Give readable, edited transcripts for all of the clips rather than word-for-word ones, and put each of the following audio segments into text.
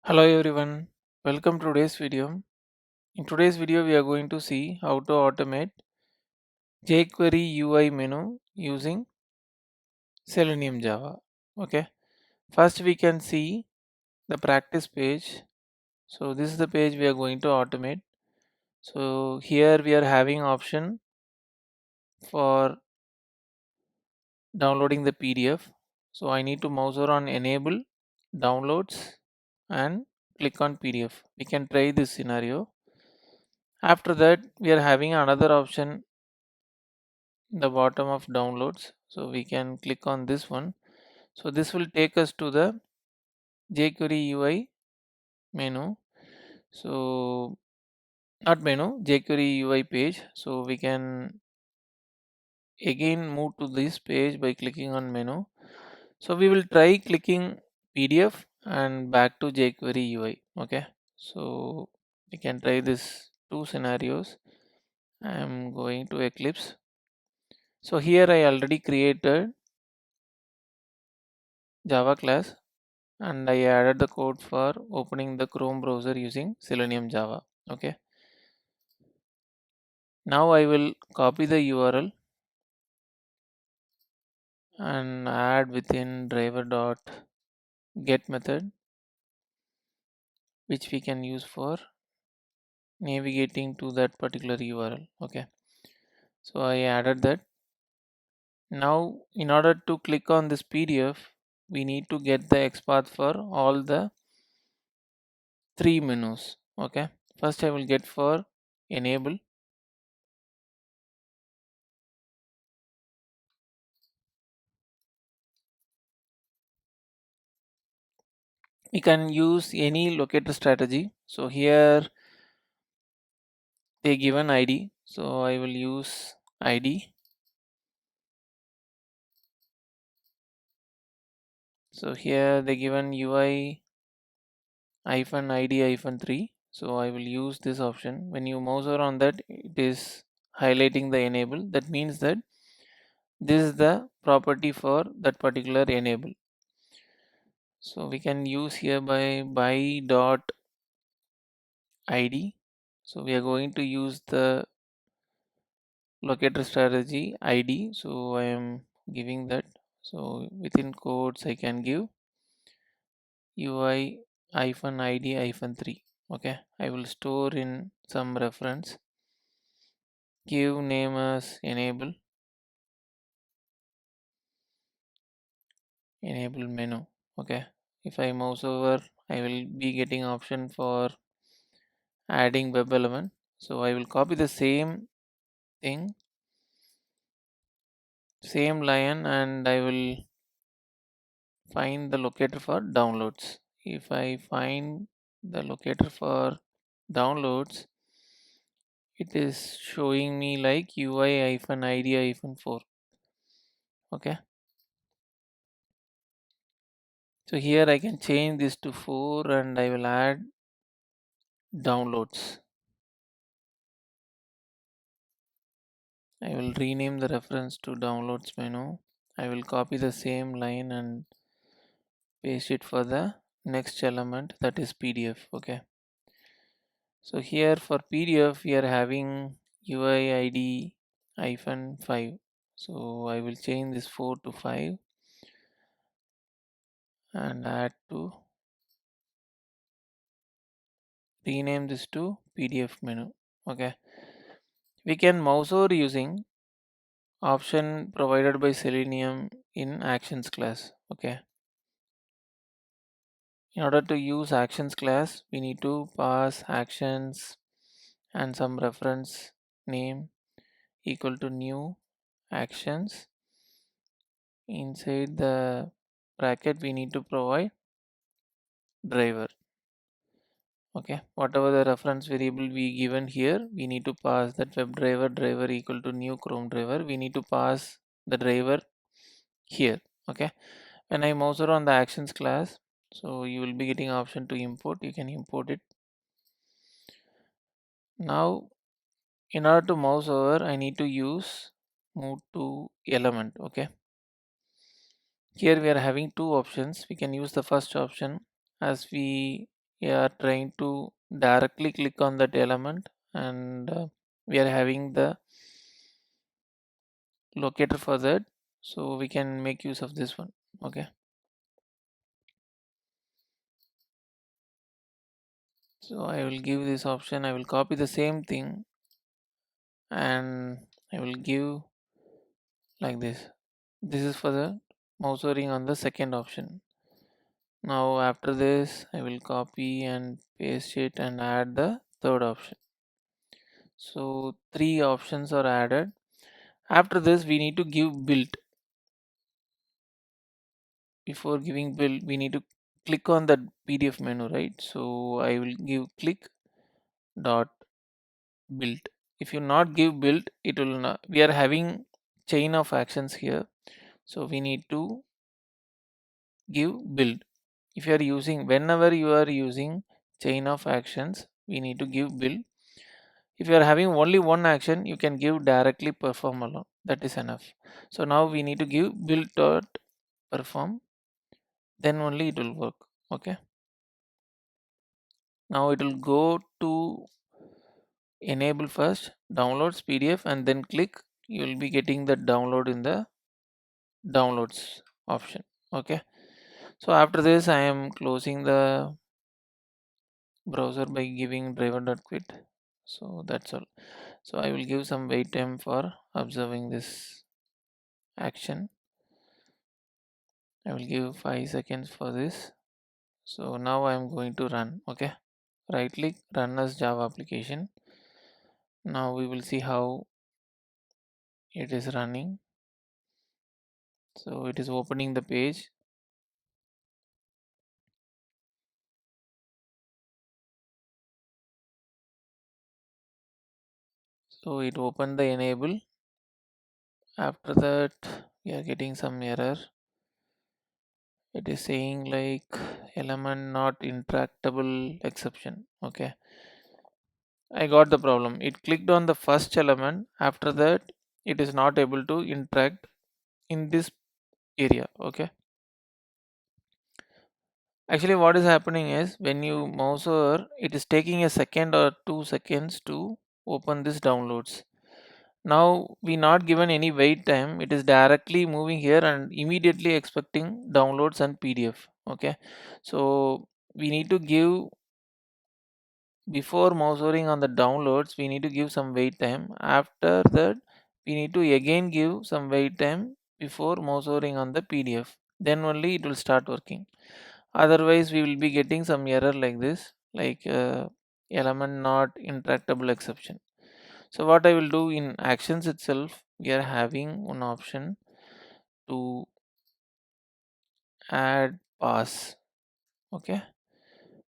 Hello everyone, welcome to today's video. In today's video, we are going to see how to automate jQuery UI menu using Selenium Java. Okay, first we can see the practice page. So this is the page we are going to automate. So here we are having option for downloading the PDF. So I need to mouse over on enable downloads and click on PDF. We can try this scenario. After that, we are having another option the bottom of downloads, so we can click on this one. So this will take us to the jQuery UI menu. So not menu, jQuery UI page. So we can again move to this page by clicking on menu. So we will try clicking PDF and back to jQuery UI. Okay, so we can try this two scenarios. I am going to Eclipse. So here I already created Java class and I added the code for opening the Chrome browser using Selenium Java. Okay. Now I will copy the URL and add within driver dot get method, which we can use for navigating to that particular URL. Okay. So I added that. Now in order to click on this PDF, we need to get the XPath for all the three menus. Okay. First I will get for enable. We can use any locator strategy. So here they given id, so I will use id. So here they given ui hyphen id hyphen 3, so I will use this option. When you mouse over on that, it is highlighting the enable. That means that this is the property for that particular enable. So we can use here by dot id. So we are going to use the locator strategy id, so I am giving that. So within quotes I can give ui hyphen id hyphen 3. Okay, I will store in some reference, give name as enable menu. Okay, if I mouse over, I will be getting option for adding web element. So I will copy the same thing, same line, and I will find the locator for downloads. If I find the locator for downloads, it is showing me like UI hyphen ID hyphen 4. Okay, so here I can change this to 4 and I will add downloads. I will rename the reference to downloads menu. I will copy the same line and paste it for the next element, that is PDF. Okay, so here for PDF we are having UI ID hyphen 5. So I will change this 4 to 5 and add to rename this to PDF menu. Okay, we can mouse over using option provided by Selenium in actions class. Okay, in order to use actions class, we need to pass actions and some reference name equal to new actions. Inside the bracket, we need to provide driver. Okay, whatever the reference variable we given here, we need to pass that web driver equal to new Chrome driver. We need to pass the driver here. Okay, when I mouse around the actions class, so you will be getting option to import. You can import it. Now in order to mouse over, I need to use move to element. Okay, here we are having two options. We can use the first option as we we are trying to directly click on that element, and we are having the locator for that, so we can make use of this one. Okay, so I will give this option. I will copy the same thing and I will give like this. This is for the mouse overing on the second option. Now after this I will copy and paste it and add the third option. So three options are added. After this we need to give build. Before giving build we need to click on that PDF menu, right? So I will give click dot build. If you not give build, it will not, we are having chain of actions here, so we need to give build. If you are using, whenever you are using chain of actions, we need to give build. If you are having only one action, you can give directly perform alone, that is enough. So now we need to give build dot perform, then only it will work. Okay, now it will go to enable first, downloads PDF, and then click, you will be getting the download in the downloads option. Okay, so after this I am closing the browser by giving driver.quit. So that's all. So I will give some wait time for observing this action. I will give 5 seconds for this. So now I am going to run. Okay, right click, run as Java application. Now we will see how it is running. So it is opening the page. So it opened the enable. After that we are getting some error. It is saying like element not interactable exception. Okay, I got the problem. It clicked on the first element. After that it is not able to interact in this area. Okay, actually what is happening is when you mouse over, it is taking a second or 2 seconds to open this downloads. Now we not given any wait time, it is directly moving here and immediately expecting downloads and PDF. Okay, so we need to give, before mouse overing on the downloads we need to give some wait time. After that we need to again give some wait time before mouse overing on the PDF, then only it will start working. Otherwise we will be getting some error like this, like element not interactable exception. So what I will do, in actions itself we are having one option to add pass. Okay,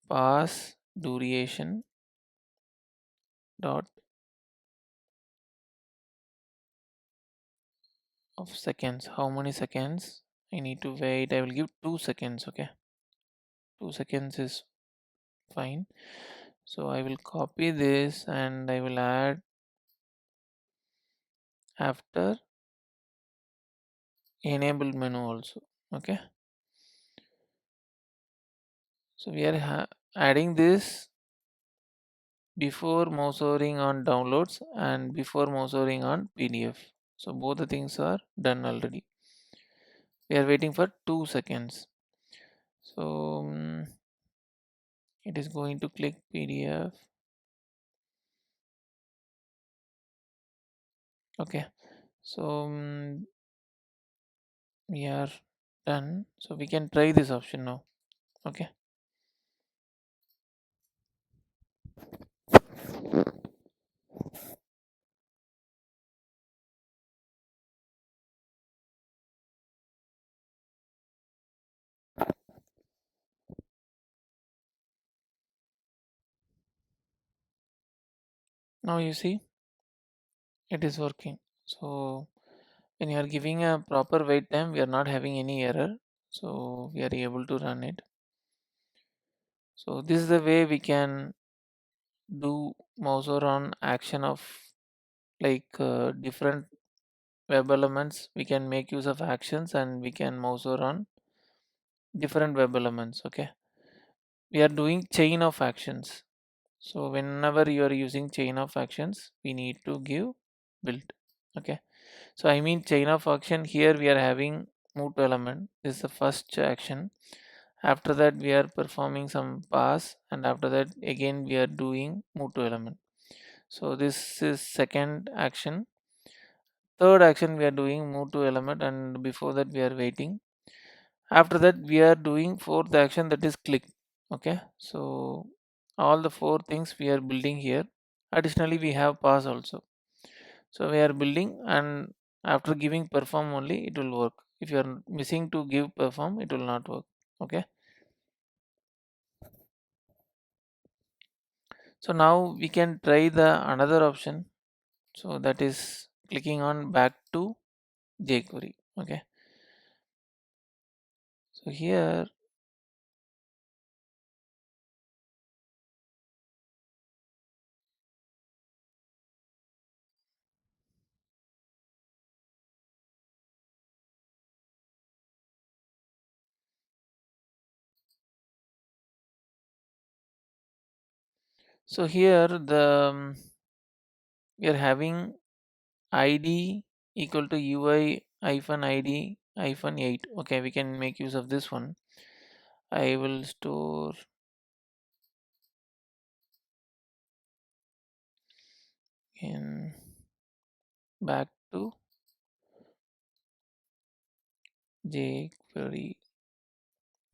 pass duration dot of seconds. How many seconds I need to wait? I will give 2 seconds. Okay, 2 seconds is fine. So I will copy this and I will add after enable menu also. Okay, so we are adding this before mouse hovering on downloads and before mouse hovering on PDF. So both the things are done already. We are waiting for 2 seconds. So it is going to click PDF. Okay, so we are done. So we can try this option now. Okay, now you see it is working. So when you are giving a proper wait time, we are not having any error. So we are able to run it. So this is the way we can do mouse over on action of like different web elements. We can make use of actions and we can mouse over on different web elements. Okay, we are doing chain of actions. So whenever you are using chain of actions, we need to give build. Okay. So I mean chain of action here we are having move to element. This is the first action. After that we are performing some pass, and after that again we are doing move to element. So this is second action. Third action we are doing move to element, and before that we are waiting. After that we are doing fourth action, that is click. Okay. So all the four things we are building here. Additionally we have pass also. So we are building, and after giving perform only it will work. If you are missing to give perform, it will not work. Okay. So now we can try the another option. So that is clicking on back to jQuery. Okay. So here, so here the we are having id equal to ui hyphen id hyphen 8. Okay, we can make use of this one. I will store in back to jQuery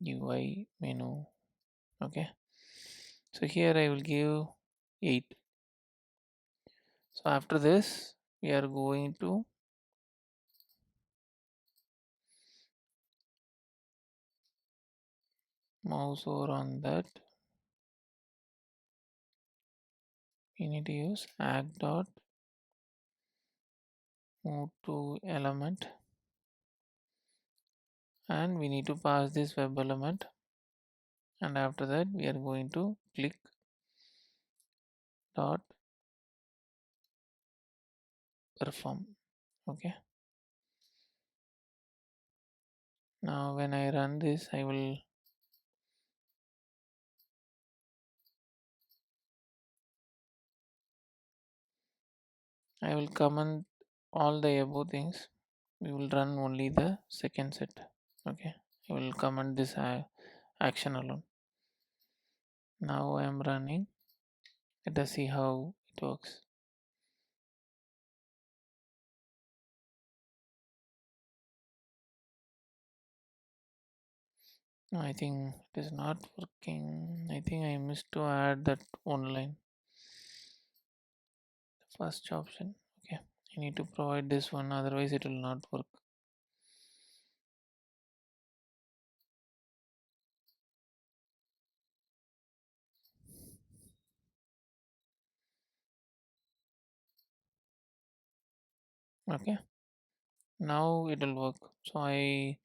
UI menu. Okay. So here I will give 8. So after this, we are going to mouse over on that. We need to use act dot move to element, and we need to pass this web element, and after that we are going to click dot perform. Okay. Now when I run this, I will comment all the above things. We will run only the second set. Okay. I will comment this action alone. Now I am running. Let us see how it works. No, I think it is not working. I think I missed to add that one line. First option. Okay. I need to provide this one, otherwise it will not work. Okay. Now it will work. So I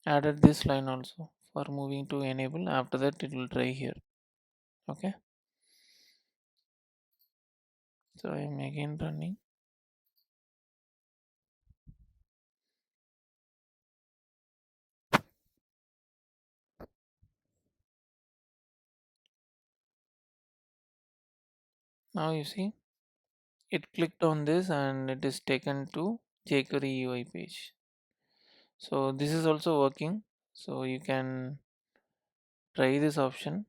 added this line also for moving to enable. After that it will try here. Okay. So I am again running. Now you see it clicked on this and it is taken to jQuery UI page. So this is also working. So you can try this option.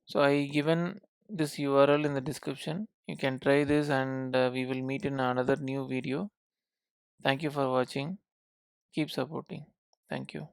So I given this URL in the description. You can try this, and we will meet in another new video. Thank you for watching. Keep supporting. Thank you.